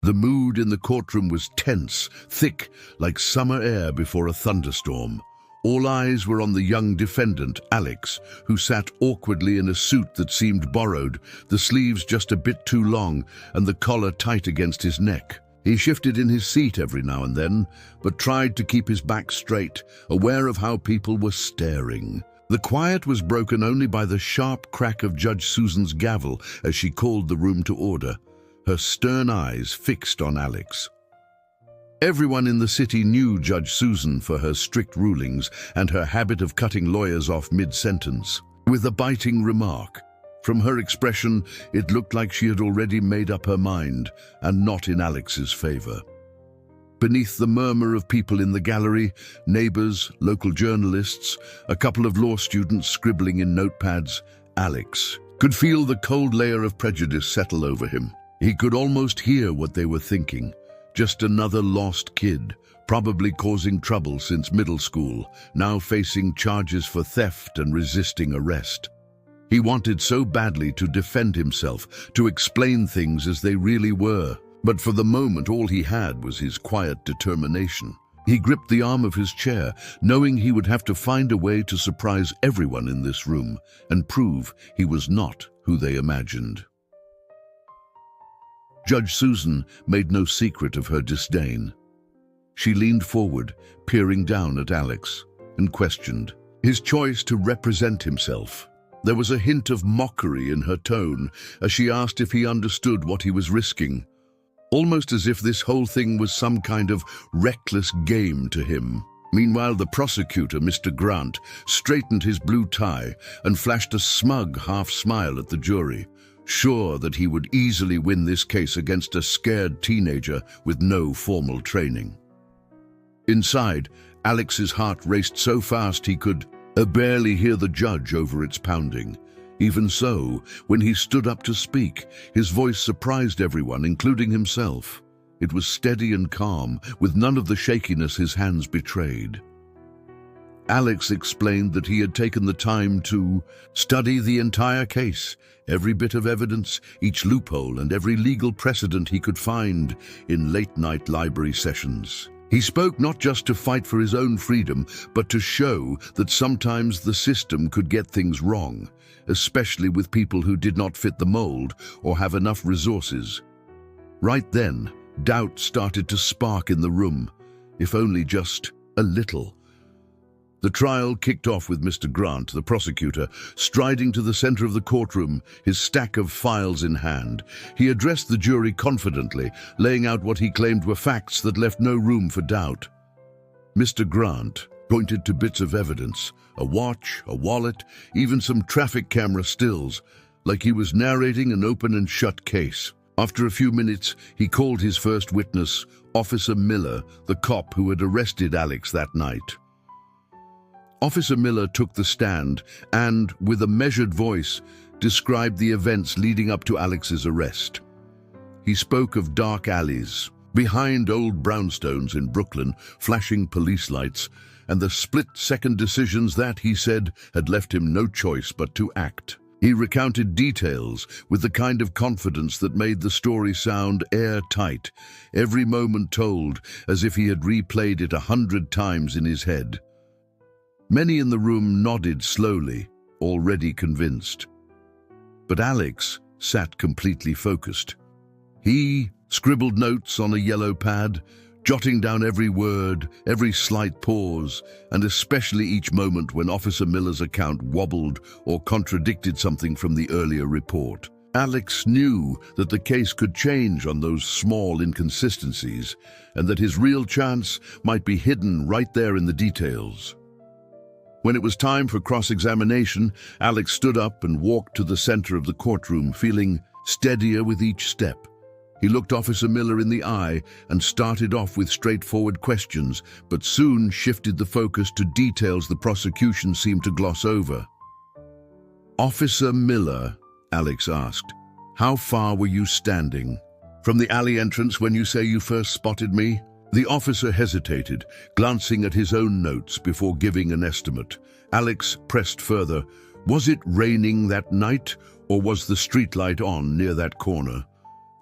The mood in the courtroom was tense, thick, like summer air before a thunderstorm. All eyes were on the young defendant, Alex, who sat awkwardly in a suit that seemed borrowed, the sleeves just a bit too long and the collar tight against his neck. He shifted in his seat every now and then, but tried to keep his back straight, aware of how people were staring. The quiet was broken only by the sharp crack of Judge Susan's gavel as she called the room to order, her stern eyes fixed on Alex. Everyone in the city knew Judge Susan for her strict rulings and her habit of cutting lawyers off mid-sentence, with a biting remark. From her expression, it looked like she had already made up her mind, and not in Alex's favor. Beneath the murmur of people in the gallery, neighbors, local journalists, a couple of law students scribbling in notepads, Alex could feel the cold layer of prejudice settle over him. He could almost hear what they were thinking. Just another lost kid, probably causing trouble since middle school, now facing charges for theft and resisting arrest. He wanted so badly to defend himself, to explain things as they really were. But for the moment, all he had was his quiet determination. He gripped the arm of his chair, knowing he would have to find a way to surprise everyone in this room and prove he was not who they imagined. Judge Susan made no secret of her disdain. She leaned forward, peering down at Alex, and questioned his choice to represent himself. There was a hint of mockery in her tone as she asked if he understood what he was risking, almost as if this whole thing was some kind of reckless game to him. Meanwhile, the prosecutor, Mr. Grant, straightened his blue tie and flashed a smug half-smile at the jury, sure that he would easily win this case against a scared teenager with no formal training. Inside, Alex's heart raced so fast he could barely hear the judge over its pounding. Even so, when he stood up to speak, his voice surprised everyone, including himself. It was steady and calm, with none of the shakiness his hands betrayed. Alex explained that he had taken the time to study the entire case, every bit of evidence, each loophole, and every legal precedent he could find in late-night library sessions. He spoke not just to fight for his own freedom, but to show that sometimes the system could get things wrong, especially with people who did not fit the mold or have enough resources. Right then, doubt started to spark in the room, if only just a little. The trial kicked off with Mr. Grant, the prosecutor, striding to the center of the courtroom, his stack of files in hand. He addressed the jury confidently, laying out what he claimed were facts that left no room for doubt. Mr. Grant pointed to bits of evidence, a watch, a wallet, even some traffic camera stills, like he was narrating an open and shut case. After a few minutes, he called his first witness, Officer Miller, the cop who had arrested Alex that night. Officer Miller took the stand and, with a measured voice, described the events leading up to Alex's arrest. He spoke of dark alleys, behind old brownstones in Brooklyn, flashing police lights, and the split-second decisions that, he said, had left him no choice but to act. He recounted details with the kind of confidence that made the story sound airtight, every moment told as if he had replayed it 100 times in his head. Many in the room nodded slowly, already convinced. But Alex sat completely focused. He scribbled notes on a yellow pad, jotting down every word, every slight pause, and especially each moment when Officer Miller's account wobbled or contradicted something from the earlier report. Alex knew that the case could change on those small inconsistencies, and that his real chance might be hidden right there in the details. When it was time for cross-examination, Alex stood up and walked to the center of the courtroom, feeling steadier with each step. He looked Officer Miller in the eye and started off with straightforward questions, but soon shifted the focus to details the prosecution seemed to gloss over. "Officer Miller," Alex asked, "how far were you standing from the alley entrance when you say you first spotted me?" The officer hesitated, glancing at his own notes before giving an estimate. Alex pressed further. "Was it raining that night, or was the streetlight on near that corner?"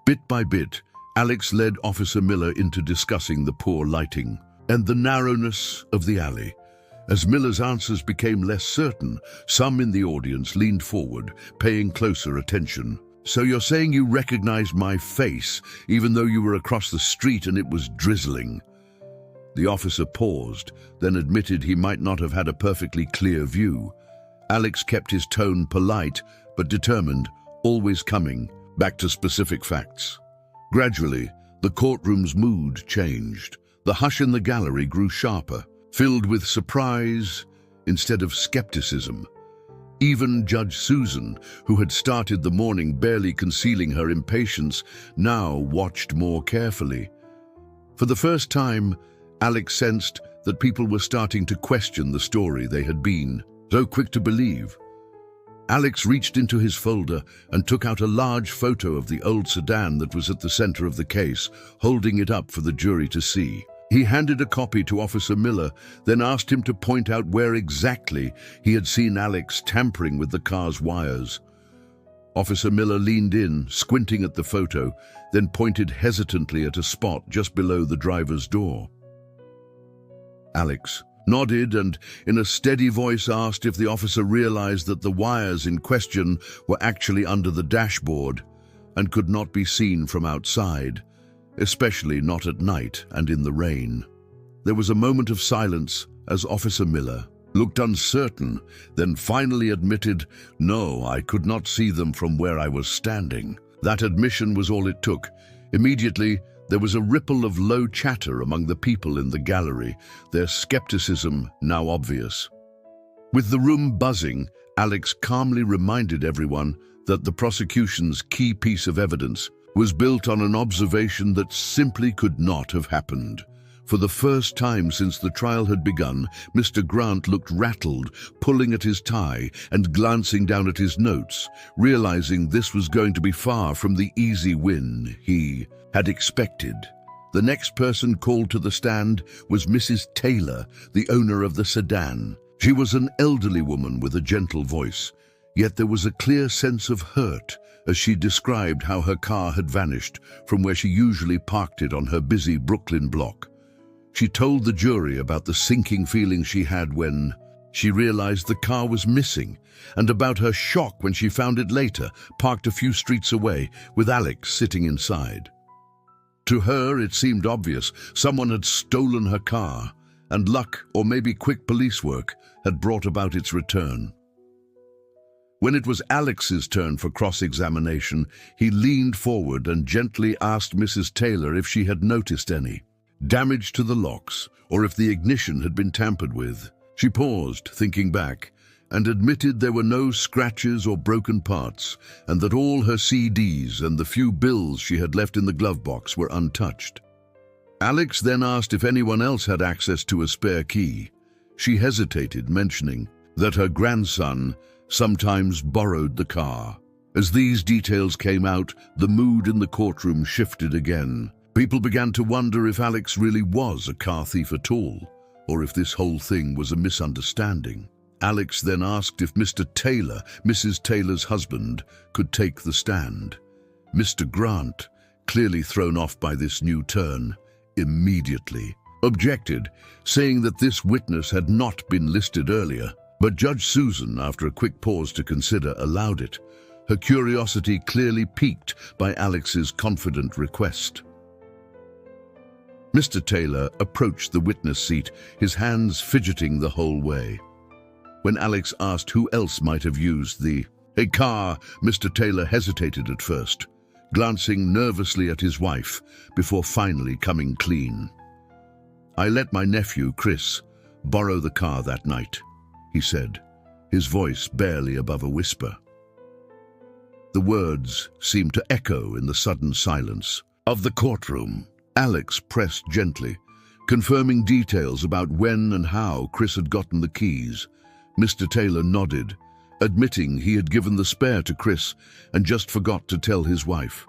Bit by bit, Alex led Officer Miller into discussing the poor lighting and the narrowness of the alley. As Miller's answers became less certain, some in the audience leaned forward, paying closer attention. "So you're saying you recognized my face, even though you were across the street and it was drizzling?" The officer paused, then admitted he might not have had a perfectly clear view. Alex kept his tone polite, but determined, always coming back to specific facts. Gradually, the courtroom's mood changed. The hush in the gallery grew sharper, filled with surprise instead of skepticism. Even Judge Susan, who had started the morning barely concealing her impatience, now watched more carefully. For the first time, Alex sensed that people were starting to question the story they had been so quick to believe. Alex reached into his folder and took out a large photo of the old sedan that was at the center of the case, holding it up for the jury to see. He handed a copy to Officer Miller, then asked him to point out where exactly he had seen Alex tampering with the car's wires. Officer Miller leaned in, squinting at the photo, then pointed hesitantly at a spot just below the driver's door. Alex nodded and, in a steady voice, asked if the officer realized that the wires in question were actually under the dashboard and could not be seen from outside, especially not at night and in the rain. There was a moment of silence as Officer Miller looked uncertain, then finally admitted, "No, I could not see them from where I was standing." That admission was all it took. Immediately, there was a ripple of low chatter among the people in the gallery, their skepticism now obvious. With the room buzzing, Alex calmly reminded everyone that the prosecution's key piece of evidence was built on an observation that simply could not have happened. For the first time since the trial had begun, Mr. Grant looked rattled, pulling at his tie and glancing down at his notes, realizing this was going to be far from the easy win he had expected. The next person called to the stand was Mrs. Taylor, the owner of the sedan. She was an elderly woman with a gentle voice, yet there was a clear sense of hurt as she described how her car had vanished from where she usually parked it on her busy Brooklyn block. She told the jury about the sinking feeling she had when she realized the car was missing, and about her shock when she found it later, parked a few streets away, with Alex sitting inside. To her, it seemed obvious someone had stolen her car, and luck, or maybe quick police work, had brought about its return. When it was Alex's turn for cross-examination, he leaned forward and gently asked Mrs. Taylor if she had noticed any damage to the locks, or if the ignition had been tampered with. She paused, thinking back, and admitted there were no scratches or broken parts, and that all her CDs and the few bills she had left in the glove box were untouched. Alex then asked if anyone else had access to a spare key. She hesitated, mentioning that her grandson sometimes borrowed the car. As these details came out, the mood in the courtroom shifted again. People began to wonder if Alex really was a car thief at all, or if this whole thing was a misunderstanding. Alex then asked if Mr. Taylor, Mrs. Taylor's husband, could take the stand. Mr. Grant, clearly thrown off by this new turn, immediately objected, saying that this witness had not been listed earlier. But Judge Susan, after a quick pause to consider, allowed it, her curiosity clearly piqued by Alex's confident request. Mr. Taylor approached the witness seat, his hands fidgeting the whole way. When Alex asked who else might have used the car, Mr. Taylor hesitated at first, glancing nervously at his wife before finally coming clean. "I let my nephew, Chris, borrow the car that night," he said, his voice barely above a whisper. The words seemed to echo in the sudden silence of the courtroom. Alex pressed gently, confirming details about when and how Chris had gotten the keys. Mr. Taylor nodded, admitting he had given the spare to Chris and just forgot to tell his wife.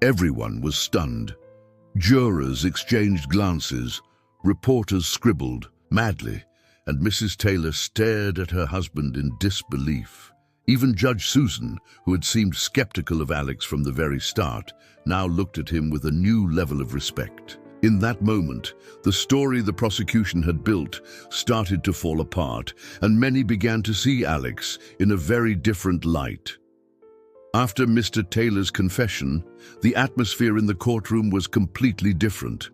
Everyone was stunned. Jurors exchanged glances, reporters scribbled madly, and Mrs. Taylor stared at her husband in disbelief. Even Judge Susan, who had seemed skeptical of Alex from the very start, now looked at him with a new level of respect. In that moment, the story the prosecution had built started to fall apart, and many began to see Alex in a very different light. After Mr. Taylor's confession, the atmosphere in the courtroom was completely different.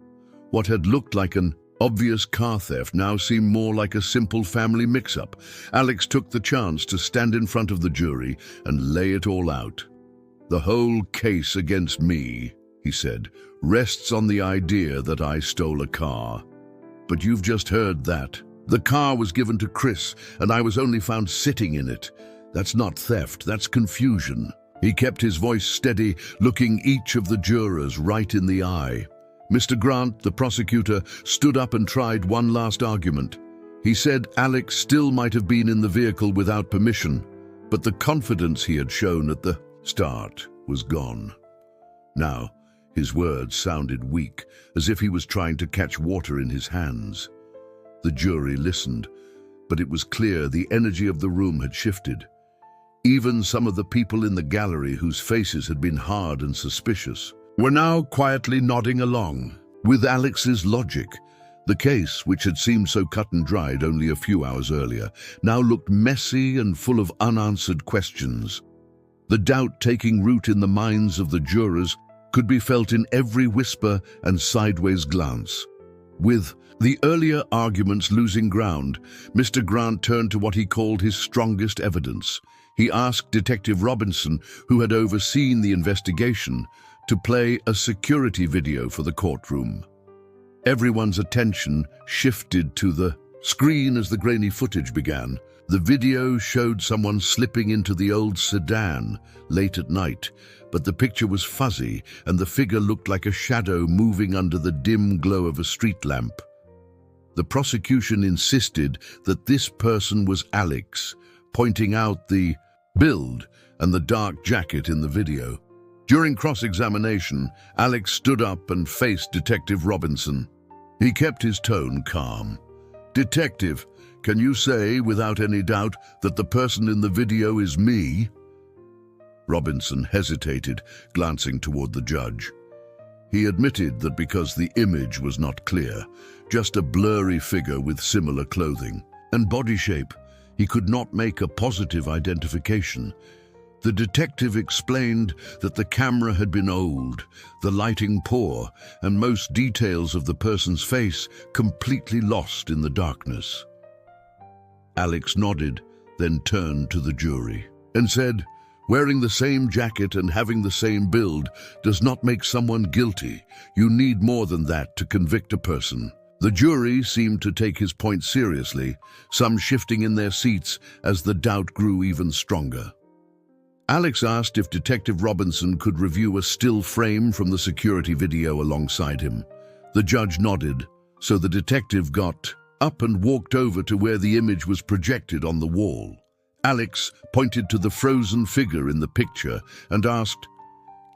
What had looked like an obvious car theft now seemed more like a simple family mix-up. Alex took the chance to stand in front of the jury and lay it all out. "The whole case against me," he said, "rests on the idea that I stole a car. But you've just heard that. The car was given to Chris, and I was only found sitting in it. That's not theft, that's confusion." He kept his voice steady, looking each of the jurors right in the eye. Mr. Grant, the prosecutor, stood up and tried one last argument. He said Alex still might have been in the vehicle without permission, but the confidence he had shown at the start was gone. Now, his words sounded weak, as if he was trying to catch water in his hands. The jury listened, but it was clear the energy of the room had shifted. Even some of the people in the gallery whose faces had been hard and suspicious were now quietly nodding along with Alex's logic. The case, which had seemed so cut and dried only a few hours earlier, now looked messy and full of unanswered questions. The doubt taking root in the minds of the jurors could be felt in every whisper and sideways glance. With the earlier arguments losing ground, Mr. Grant turned to what he called his strongest evidence. He asked Detective Robinson, who had overseen the investigation, to play a security video for the courtroom. Everyone's attention shifted to the screen as the grainy footage began. The video showed someone slipping into the old sedan late at night, but the picture was fuzzy and the figure looked like a shadow moving under the dim glow of a street lamp. The prosecution insisted that this person was Alex, pointing out the build and the dark jacket in the video. During cross-examination, Alex stood up and faced Detective Robinson. He kept his tone calm. "Detective, can you say without any doubt that the person in the video is me?" Robinson hesitated, glancing toward the judge. He admitted that because the image was not clear, just a blurry figure with similar clothing and body shape, he could not make a positive identification. The detective explained that the camera had been old, the lighting poor, and most details of the person's face completely lost in the darkness. Alex nodded, then turned to the jury and said, "Wearing the same jacket and having the same build does not make someone guilty. You need more than that to convict a person." The jury seemed to take his point seriously, some shifting in their seats as the doubt grew even stronger. Alex asked if Detective Robinson could review a still frame from the security video alongside him. The judge nodded, so the detective got up and walked over to where the image was projected on the wall. Alex pointed to the frozen figure in the picture and asked,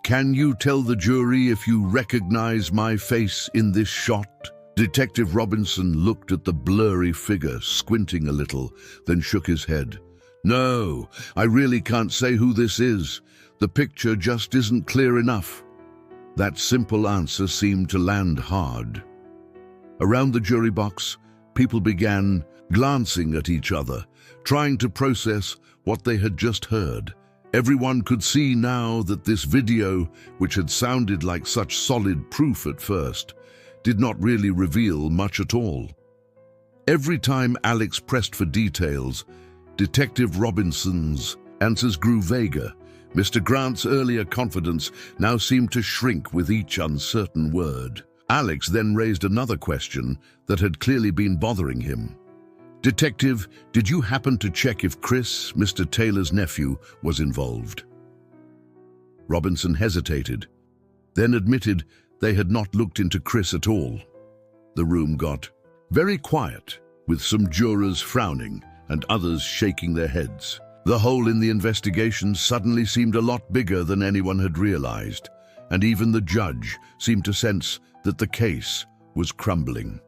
"Can you tell the jury if you recognize my face in this shot?" Detective Robinson looked at the blurry figure, squinting a little, then shook his head. "No, I really can't say who this is. The picture just isn't clear enough." That simple answer seemed to land hard. Around the jury box, people began glancing at each other, trying to process what they had just heard. Everyone could see now that this video, which had sounded like such solid proof at first, did not really reveal much at all. Every time Alex pressed for details, Detective Robinson's answers grew vaguer. Mr. Grant's earlier confidence now seemed to shrink with each uncertain word. Alex then raised another question that had clearly been bothering him. "Detective, did you happen to check if Chris, Mr. Taylor's nephew, was involved?" Robinson hesitated, then admitted they had not looked into Chris at all. The room got very quiet, with some jurors frowning and others shaking their heads. The hole in the investigation suddenly seemed a lot bigger than anyone had realized, and even the judge seemed to sense that the case was crumbling.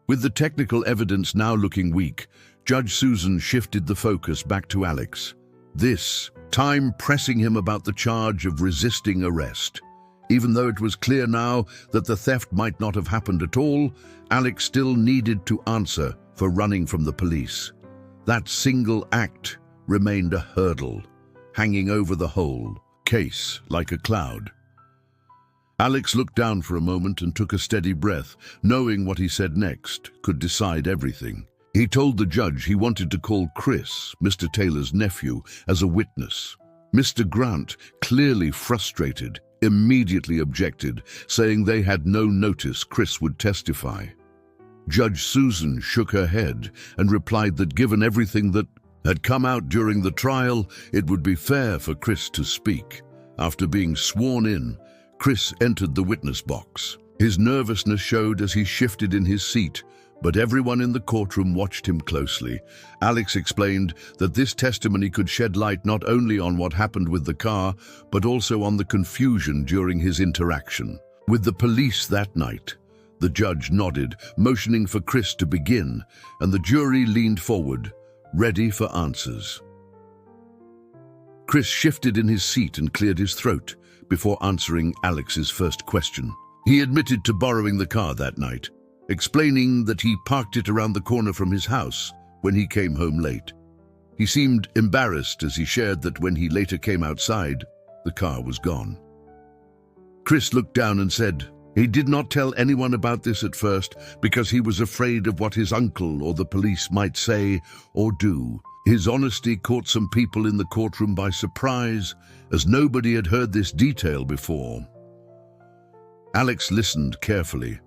With the technical evidence now looking weak, Judge Susan shifted the focus back to Alex. This time pressing him about the charge of resisting arrest. Even though it was clear now that the theft might not have happened at all, Alex still needed to answer for running from the police. That single act remained a hurdle, hanging over the whole case like a cloud. Alex looked down for a moment and took a steady breath, knowing what he said next could decide everything. He told the judge he wanted to call Chris, Mr. Taylor's nephew, as a witness. Mr. Grant, clearly frustrated, immediately objected, saying they had no notice Chris would testify. Judge Susan shook her head and replied that given everything that had come out during the trial, it would be fair for Chris to speak. After being sworn in, Chris entered the witness box. His nervousness showed as he shifted in his seat, but everyone in the courtroom watched him closely. Alex explained that this testimony could shed light not only on what happened with the car, but also on the confusion during his interaction with the police that night. The judge nodded, motioning for Chris to begin, and the jury leaned forward, ready for answers. Chris shifted in his seat and cleared his throat before answering Alex's first question. He admitted to borrowing the car that night, explaining that he parked it around the corner from his house when he came home late. He seemed embarrassed as he shared that when he later came outside, the car was gone. Chris looked down and said he did not tell anyone about this at first because he was afraid of what his uncle or the police might say or do. His honesty caught some people in the courtroom by surprise, as nobody had heard this detail before. Alex listened carefully,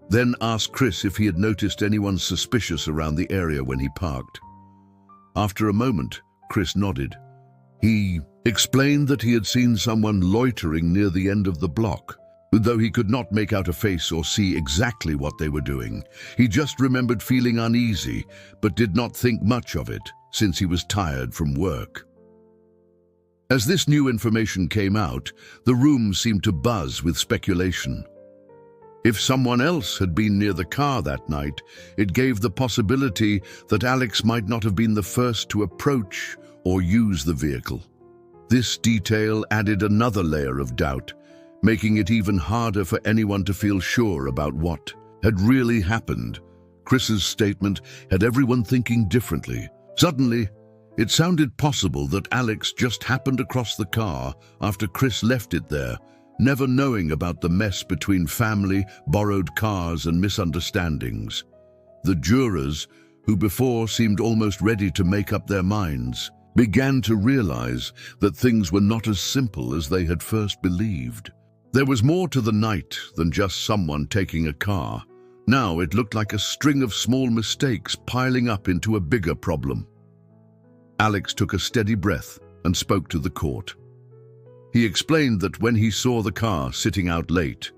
then asked Chris if he had noticed anyone suspicious around the area when he parked. After a moment, Chris nodded. He explained that he had seen someone loitering near the end of the block, though he could not make out a face or see exactly what they were doing. He just remembered feeling uneasy, but did not think much of it, since he was tired from work. As this new information came out, the room seemed to buzz with speculation. If someone else had been near the car that night, it gave the possibility that Alex might not have been the first to approach or use the vehicle. This detail added another layer of doubt, making it even harder for anyone to feel sure about what had really happened. Chris's statement had everyone thinking differently. Suddenly, it sounded possible that Alex just happened across the car after Chris left it there, never knowing about the mess between family, borrowed cars, and misunderstandings. The jurors, who before seemed almost ready to make up their minds, began to realize that things were not as simple as they had first believed. There was more to the night than just someone taking a car. Now it looked like a string of small mistakes piling up into a bigger problem. Alex took a steady breath and spoke to the court. He explained that when he saw the car sitting out late,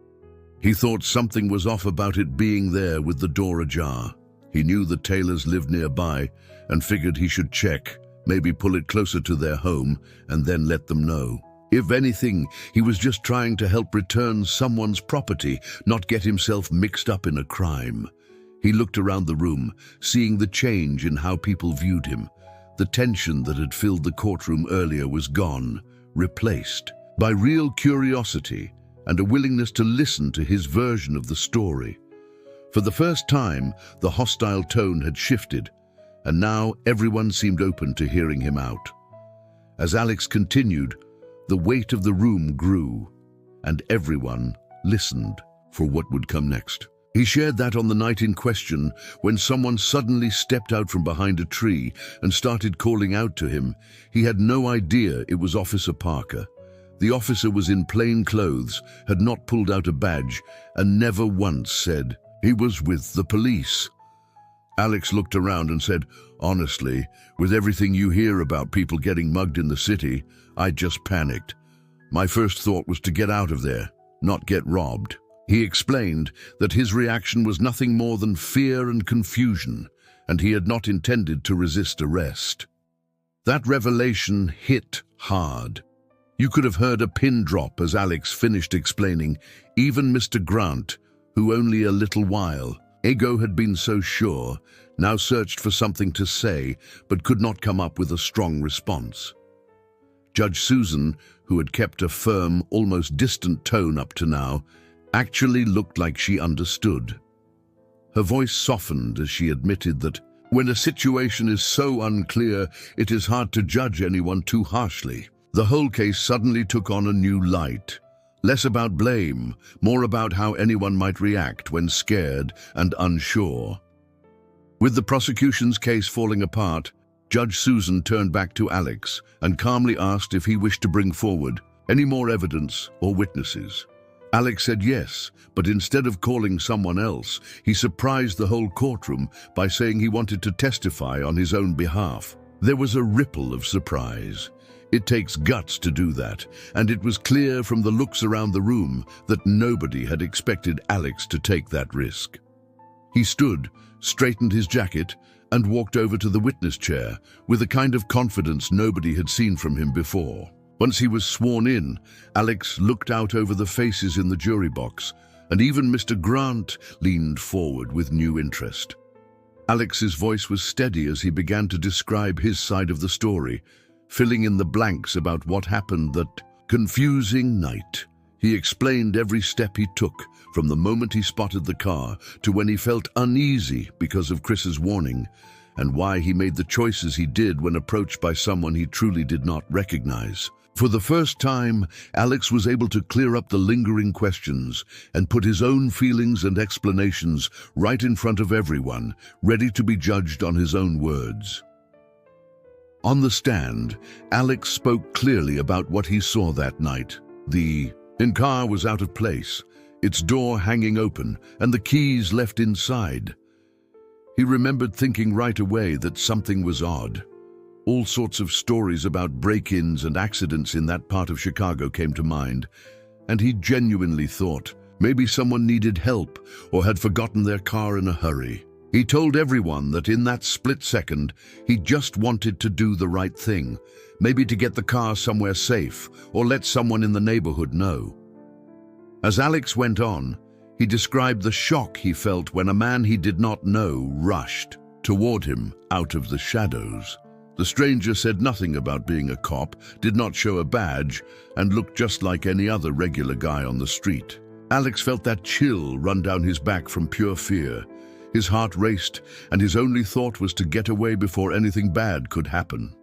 he thought something was off about it being there with the door ajar. He knew the Taylors lived nearby and figured he should check, maybe pull it closer to their home and then let them know. If anything, he was just trying to help return someone's property, not get himself mixed up in a crime. He looked around the room, seeing the change in how people viewed him. The tension that had filled the courtroom earlier was gone, replaced by real curiosity and a willingness to listen to his version of the story. For the first time, the hostile tone had shifted, and now everyone seemed open to hearing him out. As Alex continued, the weight of the room grew, and everyone listened for what would come next. He shared that on the night in question, when someone suddenly stepped out from behind a tree and started calling out to him, he had no idea it was Officer Parker. The officer was in plain clothes, had not pulled out a badge, and never once said he was with the police. Alex looked around and said, "Honestly, with everything you hear about people getting mugged in the city, I just panicked. My first thought was to get out of there, not get robbed." He explained that his reaction was nothing more than fear and confusion, and he had not intended to resist arrest. That revelation hit hard. You could have heard a pin drop as Alex finished explaining. Even Mr. Grant, who only a little while ago had been so sure, now searched for something to say, but could not come up with a strong response. Judge Susan, who had kept a firm, almost distant tone up to now, actually looked like she understood. Her voice softened as she admitted that when a situation is so unclear, it is hard to judge anyone too harshly. The whole case suddenly took on a new light. Less about blame, more about how anyone might react when scared and unsure. With the prosecution's case falling apart, Judge Susan turned back to Alex and calmly asked if he wished to bring forward any more evidence or witnesses. Alex said yes, but instead of calling someone else, he surprised the whole courtroom by saying he wanted to testify on his own behalf. There was a ripple of surprise. It takes guts to do that, and it was clear from the looks around the room that nobody had expected Alex to take that risk. He stood, straightened his jacket, and walked over to the witness chair with a kind of confidence nobody had seen from him before. Once he was sworn in, Alex looked out over the faces in the jury box, and even Mr. Grant leaned forward with new interest. Alex's voice was steady as he began to describe his side of the story, filling in the blanks about what happened that confusing night. He explained every step he took, from the moment he spotted the car to when he felt uneasy because of Chris's warning, and why he made the choices he did when approached by someone he truly did not recognize. For the first time, Alex was able to clear up the lingering questions and put his own feelings and explanations right in front of everyone, ready to be judged on his own words. On the stand, Alex spoke clearly about what he saw that night. The car was out of place, its door hanging open, and the keys left inside. He remembered thinking right away that something was odd. All sorts of stories about break-ins and accidents in that part of Chicago came to mind, and he genuinely thought maybe someone needed help or had forgotten their car in a hurry. He told everyone that in that split second, he just wanted to do the right thing, maybe to get the car somewhere safe or let someone in the neighborhood know. As Alex went on, he described the shock he felt when a man he did not know rushed toward him out of the shadows. The stranger said nothing about being a cop, did not show a badge, and looked just like any other regular guy on the street. Alex felt that chill run down his back from pure fear. His heart raced, and his only thought was to get away before anything bad could happen.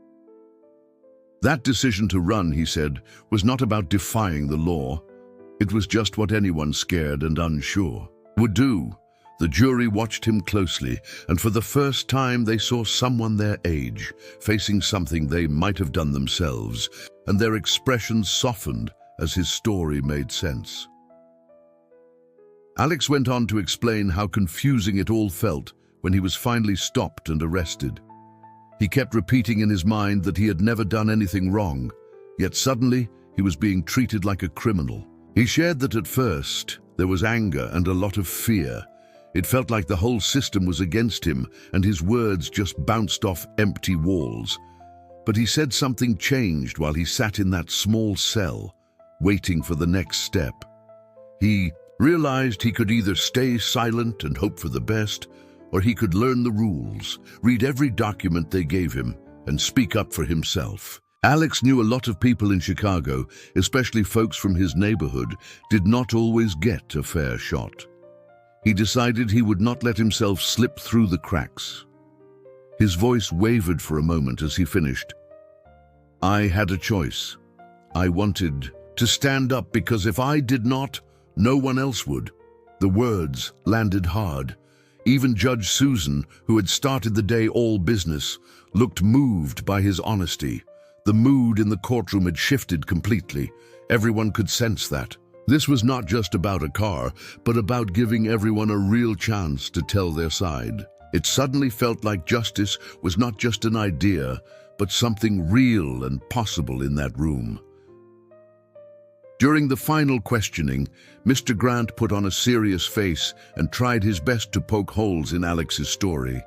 That decision to run, he said, was not about defying the law. It was just what anyone scared and unsure would do. The jury watched him closely, and for the first time they saw someone their age, facing something they might have done themselves, and their expressions softened as his story made sense. Alex went on to explain how confusing it all felt when he was finally stopped and arrested. He kept repeating in his mind that he had never done anything wrong, yet suddenly he was being treated like a criminal. He shared that at first there was anger and a lot of fear. It felt like the whole system was against him and his words just bounced off empty walls. But he said something changed while he sat in that small cell, waiting for the next step. He realized he could either stay silent and hope for the best, or he could learn the rules, read every document they gave him, and speak up for himself. Alex knew a lot of people in Chicago, especially folks from his neighborhood, did not always get a fair shot. He decided he would not let himself slip through the cracks. His voice wavered for a moment as he finished. I had a choice. I wanted to stand up because if I did not, no one else would. The words landed hard. Even Judge Susan, who had started the day all business, looked moved by his honesty. The mood in the courtroom had shifted completely. Everyone could sense that. This was not just about a car, but about giving everyone a real chance to tell their side. It suddenly felt like justice was not just an idea, but something real and possible in that room. During the final questioning, Mr. Grant put on a serious face and tried his best to poke holes in Alex's story.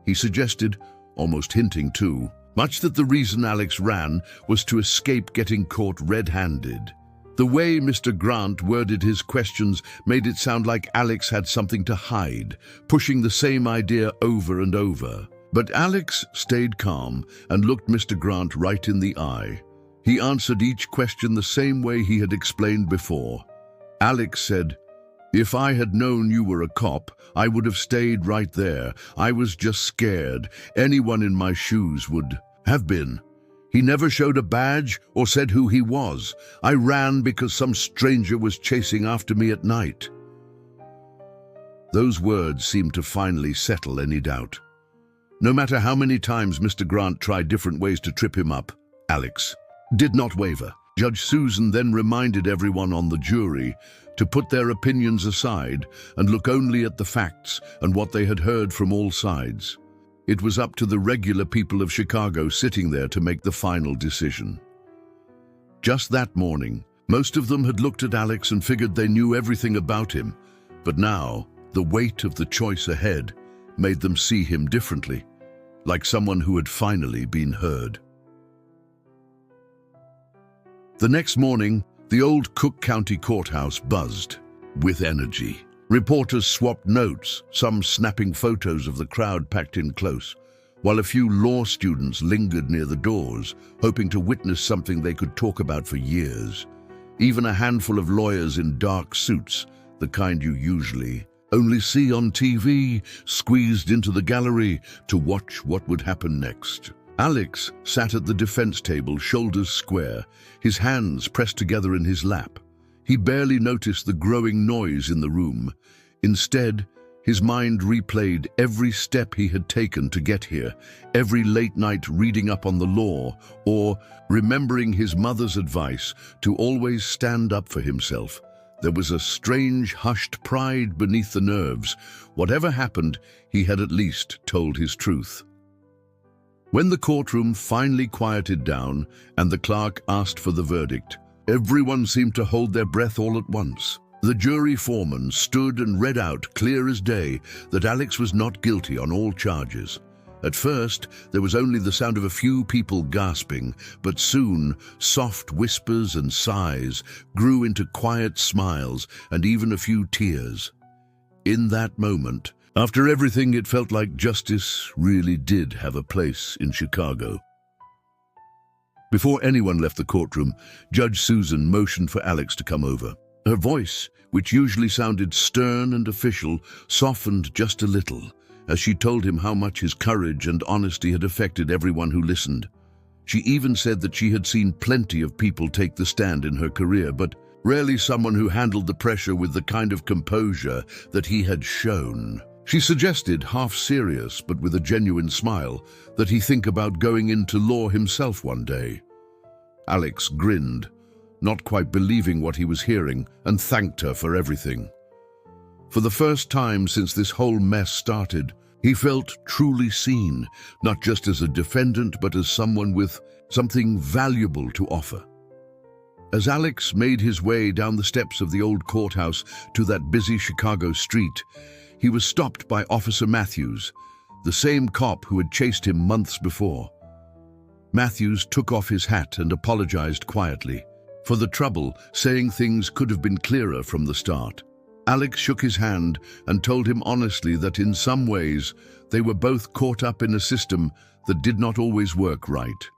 He suggested, almost hinting too, much that the reason Alex ran was to escape getting caught red-handed. The way Mr. Grant worded his questions made it sound like Alex had something to hide, pushing the same idea over and over. But Alex stayed calm and looked Mr. Grant right in the eye. He answered each question the same way he had explained before. Alex said, "If I had known you were a cop, I would have stayed right there. I was just scared. Anyone in my shoes would have been. He never showed a badge or said who he was. I ran because some stranger was chasing after me at night." Those words seemed to finally settle any doubt. No matter how many times Mr. Grant tried different ways to trip him up, Alex did not waver. Judge Susan then reminded everyone on the jury to put their opinions aside and look only at the facts and what they had heard from all sides. It was up to the regular people of Chicago sitting there to make the final decision. Just that morning, most of them had looked at Alex and figured they knew everything about him, but now the weight of the choice ahead made them see him differently, like someone who had finally been heard. The next morning, the old Cook County Courthouse buzzed with energy. Reporters swapped notes, some snapping photos of the crowd packed in close, while a few law students lingered near the doors, hoping to witness something they could talk about for years. Even a handful of lawyers in dark suits, the kind you usually only see on TV, squeezed into the gallery to watch what would happen next. Alex sat at the defense table, shoulders square, his hands pressed together in his lap. He barely noticed the growing noise in the room. Instead, his mind replayed every step he had taken to get here, every late night reading up on the law, or remembering his mother's advice to always stand up for himself. There was a strange, hushed pride beneath the nerves. Whatever happened, he had at least told his truth. When the courtroom finally quieted down and the clerk asked for the verdict, everyone seemed to hold their breath all at once. The jury foreman stood and read out, clear as day, that Alex was not guilty on all charges. At first, there was only the sound of a few people gasping, but soon, soft whispers and sighs grew into quiet smiles and even a few tears. In that moment, after everything, it felt like justice really did have a place in Chicago. Before anyone left the courtroom, Judge Susan motioned for Alex to come over. Her voice, which usually sounded stern and official, softened just a little as she told him how much his courage and honesty had affected everyone who listened. She even said that she had seen plenty of people take the stand in her career, but rarely someone who handled the pressure with the kind of composure that he had shown. She suggested, half serious but with a genuine smile, that he think about going into law himself one day. Alex grinned, not quite believing what he was hearing, and thanked her for everything. For the first time since this whole mess started, he felt truly seen, not just as a defendant, but as someone with something valuable to offer. As Alex made his way down the steps of the old courthouse to that busy Chicago street, he was stopped by Officer Matthews, the same cop who had chased him months before. Matthews took off his hat and apologized quietly for the trouble, saying things could have been clearer from the start. Alex shook his hand and told him honestly that in some ways they were both caught up in a system that did not always work right.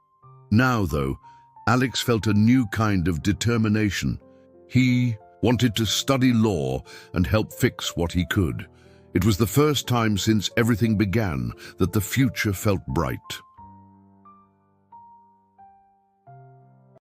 Now, though, Alex felt a new kind of determination. He wanted to study law and help fix what he could. It was the first time since everything began that the future felt bright.